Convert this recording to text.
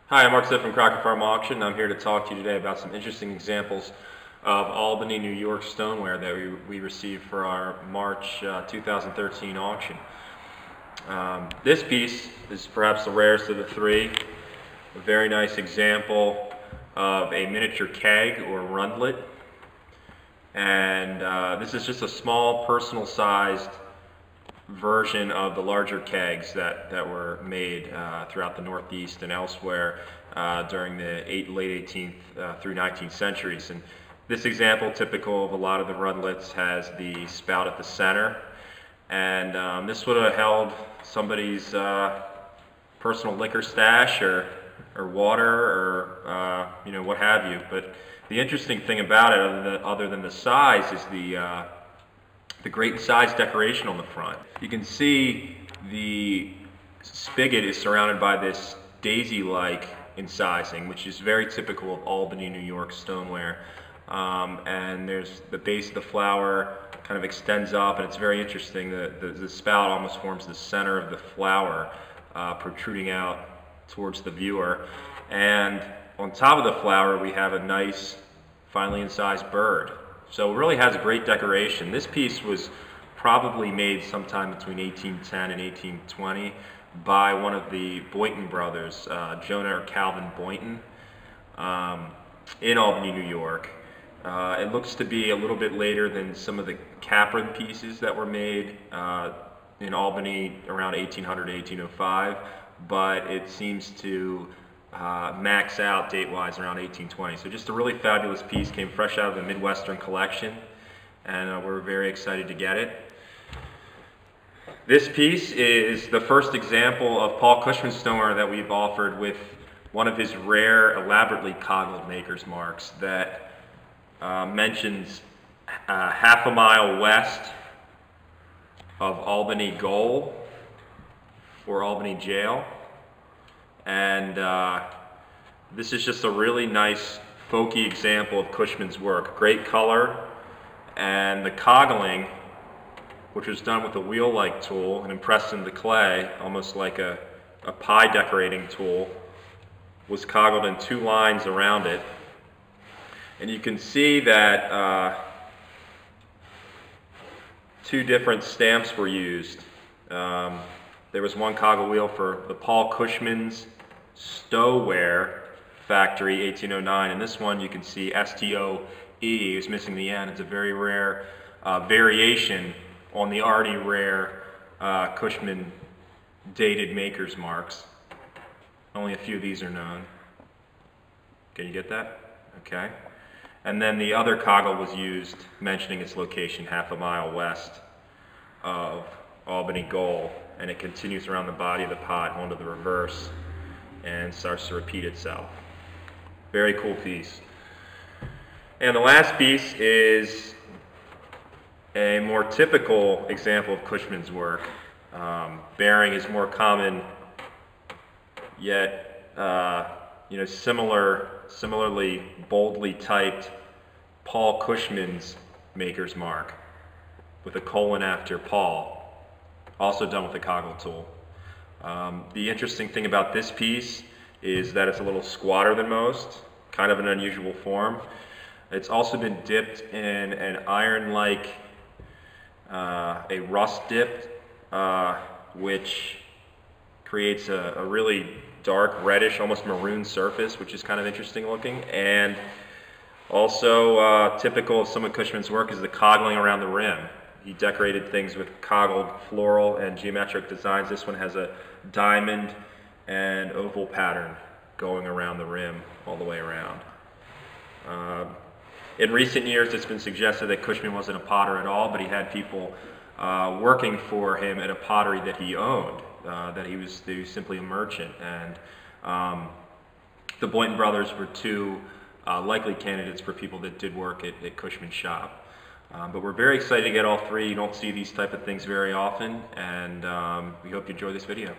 Hi, I'm Mark from Crockett Farm Auction. I'm here to talk to you today about some interesting examples of Albany, New York stoneware that we received for our March 2013 auction. This piece is perhaps the rarest of the three. A very nice example of a miniature keg or rundlet. And this is just a small personal sized version of the larger kegs that were made throughout the Northeast and elsewhere during the late 18th through 19th centuries. And this example, typical of a lot of the rundlets, has the spout at the center. And this would have held somebody's personal liquor stash or water or what have you. But the interesting thing about it, other than the size, is the great size decoration on the front. You can see the spigot is surrounded by this daisy-like incising, which is very typical of Albany, New York stoneware. And there's the base of the flower kind of extends up, and it's very interesting. The spout almost forms the center of the flower, protruding out towards the viewer. And on top of the flower, we have a nice, finely incised bird. So it really has great decoration. This piece was probably made sometime between 1810 and 1820 by one of the Boynton brothers, Jonah or Calvin Boynton, in Albany, New York. It looks to be a little bit later than some of the Capron pieces that were made in Albany around 1800 to 1805, but it seems to max out date-wise around 1820. So just a really fabulous piece, came fresh out of the Midwestern collection, and we're very excited to get it. This piece is the first example of Paul Cushman stoneware that we've offered with one of his rare, elaborately coggled maker's marks that mentions half a mile west of Albany Goal or Albany Jail. And this is just a really nice folky example of Cushman's work. Great color, and the coggling, which was done with a wheel-like tool and impressed into clay, almost like a pie decorating tool, was coggled in two lines around it. And you can see that two different stamps were used. There was one coggle wheel for the Paul Cushman's Stoneware Factory 1809, and this one you can see S-T-O-E is missing the N. It's a very rare variation on the already rare Cushman dated maker's marks. Only a few of these are known. Can you get that? Okay. And then the other coggle was used, mentioning its location half a mile west of Albany Goal, and it continues around the body of the pot onto the reverse and starts to repeat itself. Very cool piece. And the last piece is a more typical example of Cushman's work. Bearing is more common, yet similarly boldly typed Paul Cushman's maker's mark with a colon after Paul, also done with a coggle tool. The interesting thing about this piece is that it's a little squatter than most, kind of an unusual form. It's also been dipped in an iron-like, a rust dip, which creates a really dark reddish, almost maroon surface, which is kind of interesting looking. And also typical of some of Cushman's work is the coggling around the rim. He decorated things with coggled floral and geometric designs. This one has a diamond and oval pattern going around the rim all the way around. In recent years, it's been suggested that Cushman wasn't a potter at all, but he had people working for him at a pottery that he owned, that he was simply a merchant. And the Boynton brothers were two likely candidates for people that did work at Cushman's shop. But we're very excited to get all three. You don't see these type of things very often, and we hope you enjoy this video.